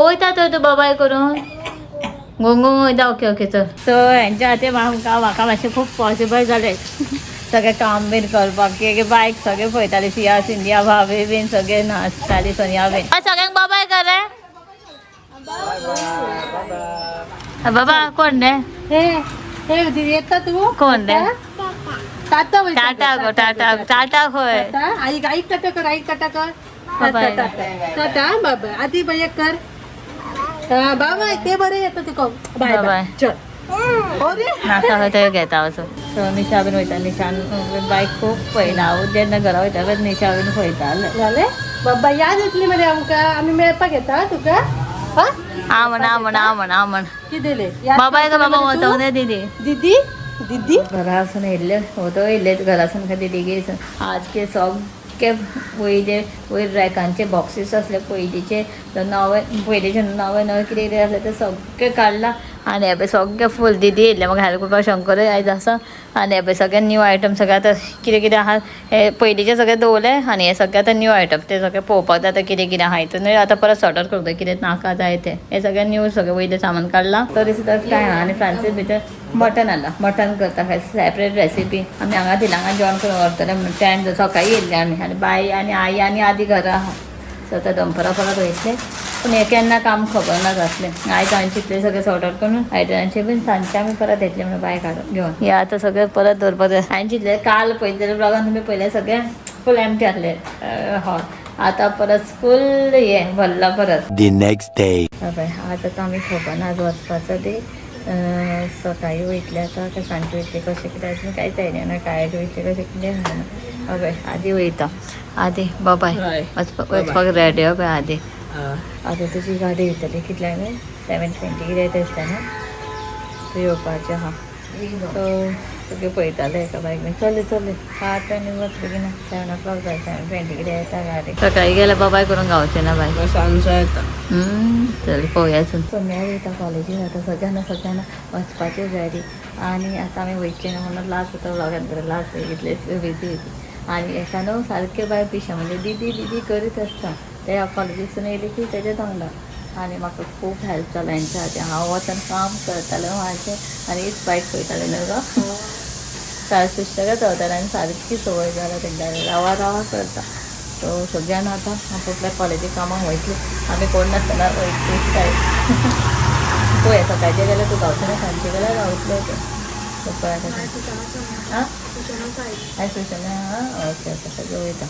वयता तो बाबाय करून गोंगो वयता. ओके ओके चल. सो हेंच्या खातीर म्हाका मातशें खूब पॉसिबल जालें सगळें काम बीन करपाक की बायक सगळें पळयताली. सिया सिंधिया भाभी बीन सगळें नाचताली. सोनिया बीन सगळ्यांक बाबाय कर रे. बाबा कोण रे? येता तू कोण रे? टाटा टाटा गो टाटा टाटा खंय? आई आई टाटा कर, आई टाटा कर. बाबाय. टाटा बाबा आधी बाय कर. हा बाबा ते बरे येतं ते कम. बाय बाय चल. नाका खंय थंय घेता वचून. सो निशा बीन वयता. निशान बायक खूब पळयला. हांव जेन्ना घरा वयता तेन्ना निशा बीन पळयतालें. झाले बाबा याद येतली मरे आमकां. आमी मेळपाक येता तुका. आ म्हण किदेले बाबाय का बाबा वता रे दीदी. दीदी दीदी घरासून येयल्ले होतो येयल्ले घरासून का दीदी आज के सगळे वयर रॅकांचे बॉक्सीस असले पयलींचे नवे पयलींचे नवे कितें कितें आसलें ते सगळें काडला. आनी हे पळय सगळें फूल दीदी येयल्ले म्हाका हेल्प करपाक. शंकरूय आयज आसा. आनी हे पळय सगळें न्यू आयटम सगळें आतां कितें कितें आहा हे पयलींचे सगळें दवरले. आनी हे सगळें आतां न्यू आयटम ते सगळें पळोवपाक जाता कितें कितें आहा हितून. आतां परत सॉर्ट आउट करता कितें नाका जाय तें. हे सगळें न्यू सगळें वयलें सामान काडलां. तरी सुद्दां कांय आहा. आनी फ्रांसीस भितर मटन हाडलां. मटन करता काय सेपरेट रेसिपी. आमी हांगा थिलांगा जेवण करून व्हरतले म्हणून टेंट सकाळीं येयल्ले आमी. आनी बाय आनी आई आनी आदी घरा आहा. सो आतां दनपारा परत वयतले. पूण हे केन्ना काम खबर ना जातलें. आयज हांवें चिंतलें सगळें सॉर्ट आउट करून आयदनांचें बीन सांजचें आमी परत येतले म्हणून बाय काडून घेवन. हे आतां सगळें परत दवरपाक जाय. हांवें चिंतलें काल पळयलें ब्लॉगान तुमी पळयलें सगळें फूल एम्प्टी आसलें हॉल. आतां परत फूल हे भरला परत. The next day. बाय आज आतां आमी खबर ना आज वचपाचो ती सकाळीं वयतले आतां काय सांजचे वयतले कशें कितें अजून कांयच आयडिया ना. काळेच वयतले कशें कितें खबर. बाय आदी वयता. आदी बाबाय वचपाक रेडी हो पळय आदी. आतां तुजी गाडी येतली कितल्यांक 7:20 कितें येता दिसता न्हू. तूं येवपाचें आहा. सो सगळें पळयतालें एका बायक बीन चल चल आतां आनी वच बेगीन 7 o'clock जाय. 7:20 कितें येता गाडी. सकाळीं गेल्यार बाबाय करून गावचें ना बाय. सांजो येता. चल पळोवयाचून. सोम्या वयता कॉलेजीन. आतां सगळ्यांना वचपाचें रेडी. आनी आतां आमी वयचें ना म्हणून लास्ट आतां व्लॉगान बरें लास्ट इतलें बिजी. आनी एका न्हू सारकें बाय पिशा म्हणजे दीदी दीदी करीत आसता. ते कॉलेजीसून येयली की तेजेच वांगडा. आनी म्हाका खूब हेल्प जाला हेंच्या खातीर. हांव वचून काम करतालें म्हाजें आनी हीच बायक पळयतालें न्हू गो. सारकें सुशेगाद रावतालें आनी सारकी संवय जाला तेंकां रावा रावा करता. सो सगळ्यान आतां आपल्या कॉलेजी कामाक वयतली. आमी कोण नासतना वयतली काय पळय सकाळचें गेल्यार तूं गावचें ना. सांजचें गेल्यार गावतलें तें. पळय आतां आं आयज ट्युशना ओके ओके सगळें वयता.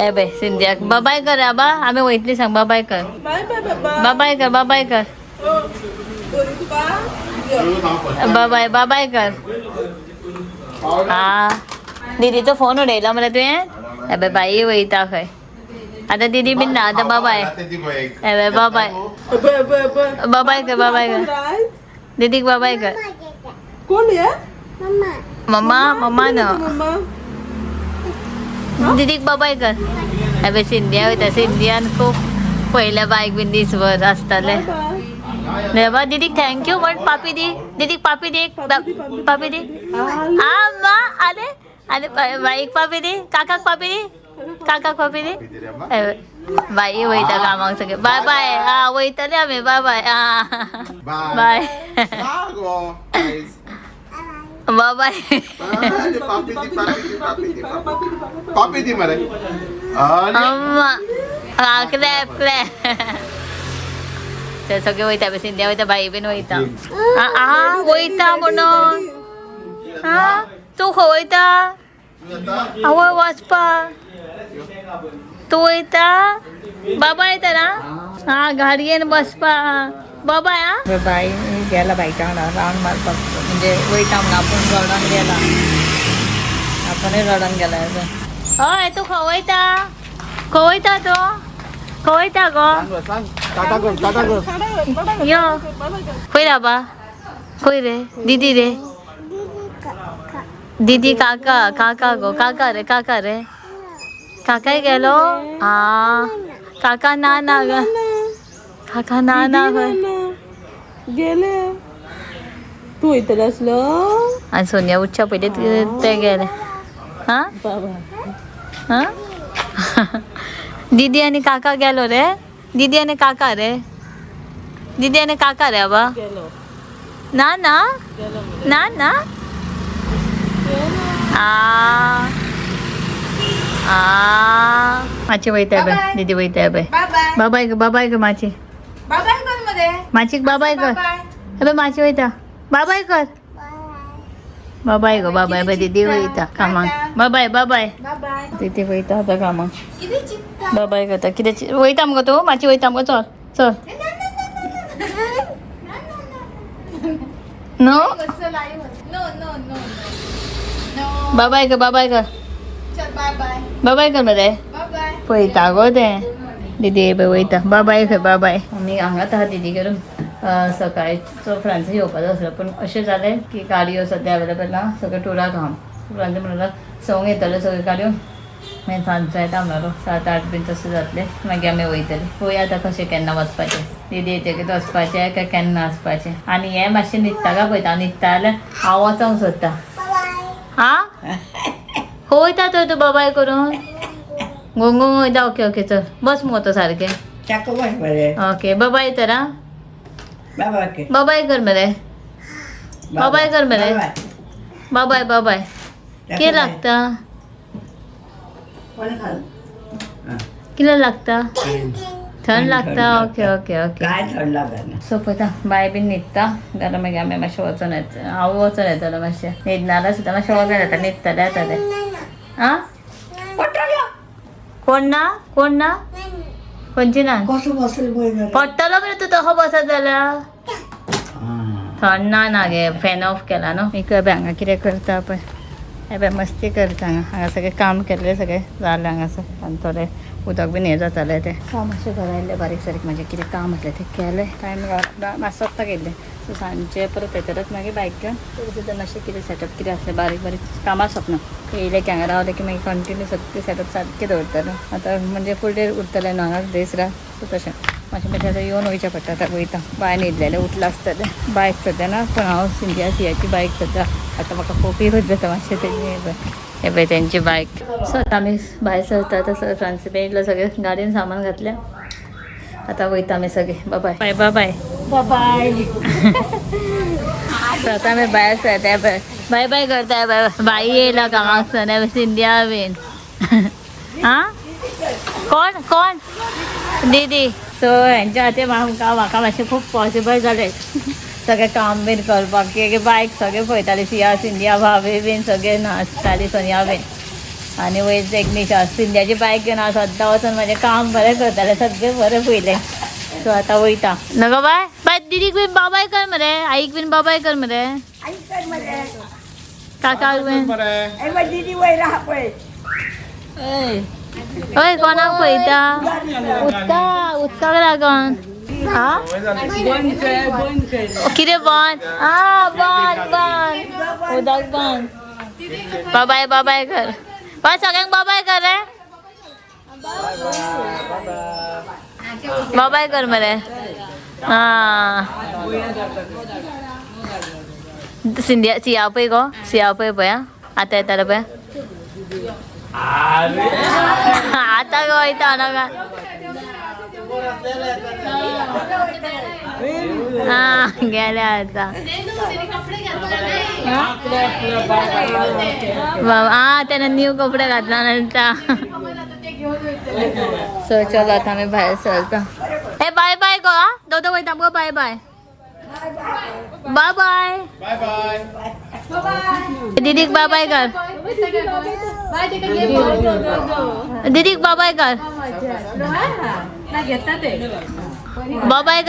हे बाय सिंधियाक बाबाय कर आबा. आमी वयतली सांग बाबाय कर. बाबाय कर बाबाय कर. बाबाय बाबाय कर. हा दीदीचो फोन उडयलो मरे तुवें. हे बाय बाई वयता खंय. आतां दीदी बीन ना आतां बाबाय. हे बाय बाबाय बाबाय कर बाबाय कर. दीदीक बाबाय कर. कोण ये मम्मा मम्मा न्हू दीदीक बाबाय कर. हे बाय सिंधिया वयता. सिंधियान खूब पयल्या बायक बीन दिसभर आसतालें. बा दीदीक थँक्यू म्हण. पापी दी दीदीक पापी दी. पापी दी मा आले आले बाईक पापी दी. काकाक पापी दी. काकाक पापी दी. बाई वयता कामाक सगळे. Bye bye. हा वयतले आमी. Bye bye. बाय बाबाय. पापी दी मरे. अम्मा हा क्लॅप क्लॅप. ते सगळे वयता सिंधिया वयता. बाई बीन वयता. वयता म्हणून. हा तूं खंय वयता. आवय वचपाक. तूं वयता. बाबा येता ना. हा गाडयेन बसपाक. बाबाय हा बाई गेला बायका वांगडा रावंड मारपाक. म्हणजे वयता म्हणून आपूण रडोन गेला. आपुणूय रडोन गेला. हय तूं खंय वयता. खंय वयता तूं. खंय वयता गो. यो खंय राबा. खंय रे दीदी रे. दीदी काका काका गो. काका रे काका रे. काकाय गेलो. हा काका ना ना ग. काका ना ना खंय गेले. तू वयतलो आसलो. आनी सोनिया उठच्या पयली ते गेले. हा बाबा हा दीदी आनी काका गेलो रे. दीदी आणि काका रे दीदी आणि काका रे बाबा गेलो ना ना गेलो ना ना माची वयताय बाय दीदी वयताय बाय बाबाय ग माची माची बाबाय कर अबे माची वयता बाबाय कर बाबाय ग बाबाय बाय दीदी वयता कामाक बाबाय दीदी वयता आता कामाक बाबाय करता कितें वयता मगो तू माची वयता मगो चल चल नो बाबाय कर बाबाय कर मरे पळयता गो तें दीदी बाय वयता बाबाय कर बाबाय आमी हांगाच आहा दीदी करून सकाळचो फ्रांस येवपाचो आसलो पूण अशें जालें की गाडयो सद्या अवेलेबल ना सगळे टुराक आहा फ्रांस म्हणल्यार संक येतले सगळे गाडयो मागीर सांजचो येता म्हणलो 7-8 बीन तशें जातलें मागीर आमी वयतले पळोवया आतां कशें केन्ना वचपाचें दीदी येतकीर वचपाचें काय केन्ना वचपाचें आनी हें मातशें न्हिदता काय पळयता न्हिदता जाल्यार हांव वचोंक सोदता हा खंय वयता तर तूं बाबाय करून गोंग वयता ओके ओके चल बस मगो तो सारकें ओके बाबाय तर आं बाबाय कर मरे बाबाय कर मरे बाबाय कितें लागता कितें लागता थंड लागता ओके ओके ओके सो पळयता बाय बीन न्हिदता जाल्यार मागीर आमी मातशें वचून येता हांव वचून येतलें मातशें न्हिदनाल्यार सुद्दां मातशें वचून येता न्हिदतलें येता तें आं कोण ना खंयची ना पडटलो मरे तूं तसो बसत जाल्यार थंड ना गे फॅन ऑफ केला न्हू एक हांगा कितें करता पळय हे मस्ती करता हांगा सगळें काम केल्लें सगळें जालें हांगासर आनी थोडें उदक बीन हें जातालें तें काम अशें घरायल्लें बारीक सारीक म्हाजें कितें काम आसलें तें केलें टायम मातसो वखदां गेल्लें सो सांजचें परत येतरच मागीर बायक घेवन थोडें सुद्दां मातशें कितें सेटअप कितें आसलें बारीक बारीक कामां सोंपना येयलें की हांगा रावलें की मागीर कंटिन्यू सगळें सेटअप सारकें दवरतलें आतां म्हणजे फूल डे उरतलें न्हू हांगा दीस रात सो तशें मातशें मातशें आतां येवन वयचें पडटा आतां वयता बाय न्हिदलेलें उठला आसतलें बायक सद्या ना पूण हांव सियाची बायक सद्या आतां म्हाका खूब यूज जाता मातशें तेजी हे पळय तेंची बायक सो आतां आमी भायर सरता आतां फ्रांसी येयलो सगळें गाडयेन सामान घातलें आतां वयता आमी सगळीं बाय बाय सो आतां आमी भायर सरता बाय करता बाई येयला कामाक सिंधिया बीन आं कोण दीदी सो हेंच्या खातीर म्हाका मातशें खूब पॉसिबल जालें सगळें काम बीन करपाक की बायक सगळें पळयतालीं सिंधिया भाभी बीन सगळें नाचतालीं सोनिया बीन आनी वयर एक निशा सिंधियाची बायक घेवन हांव सद्दां वचून म्हाजें काम बरें करतालें सगळें बरें पयलें सो आतां वयता नगो बाय दीदीक बीन बाबाय कर मरे आईक बीन बाबाय कर मरे काकाक बीन ओय कोणाक पळयता उदकाक लागून कितें बंद बंद उदक बंद बाबाय कर सगळ्यांक बाबाय कर रे बाबाय कर मरे सिया पळय गो सिया पळय आतां येतालें पळय आता वयता नाका गेले आता त्याने न्यू कपडे घातला नंतर सो चलो आता आम्ही भायर सरता हे बाय गो दोदो वयता गो बाय दीदीक बाय कर दीदीक बाबाय कर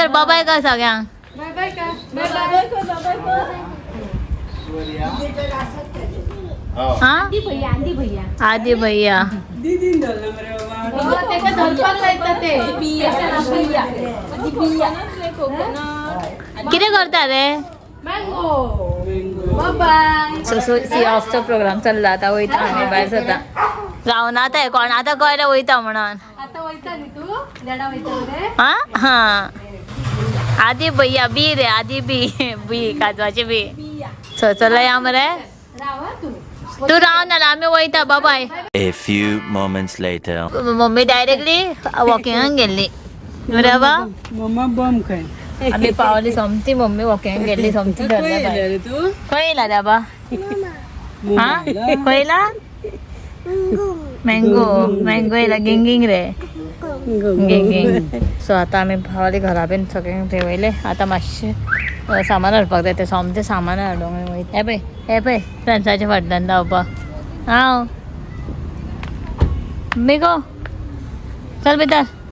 बाबाय कर सगळ्यांक आदी भैया कितें करता रे सी ऑफचो प्रोग्राम चल्ला आतां वयता आमी भायर सरता रावना आतां कोण आतां कळ्ळें वयता म्हणून आदी भैया बी रे आदी बी काजवाची बी चलय या मरे तू राव ना आमी वयता बाबाय A few moments later. Mummy directly वॉकिंगाक गेल्ली बरे बा मम्मा बम काय आम्ही पावली समती मम्मी वॉकिंग गेली समती धरल्या तू खंय येला दाबा हा खंय येला मँगो मँगो येला गिंगिंग रे गिंगिंग सो आता आम्ही भावाली घरा बीन सगळ्यांक ठेवले आता मातशे सामान हाडपाक जाय ते सोमते सामान हाडूंक वयता हे पळय फ्रेंड्साच्या फाटल्यान धांवपाक हांव मिगो चल भितर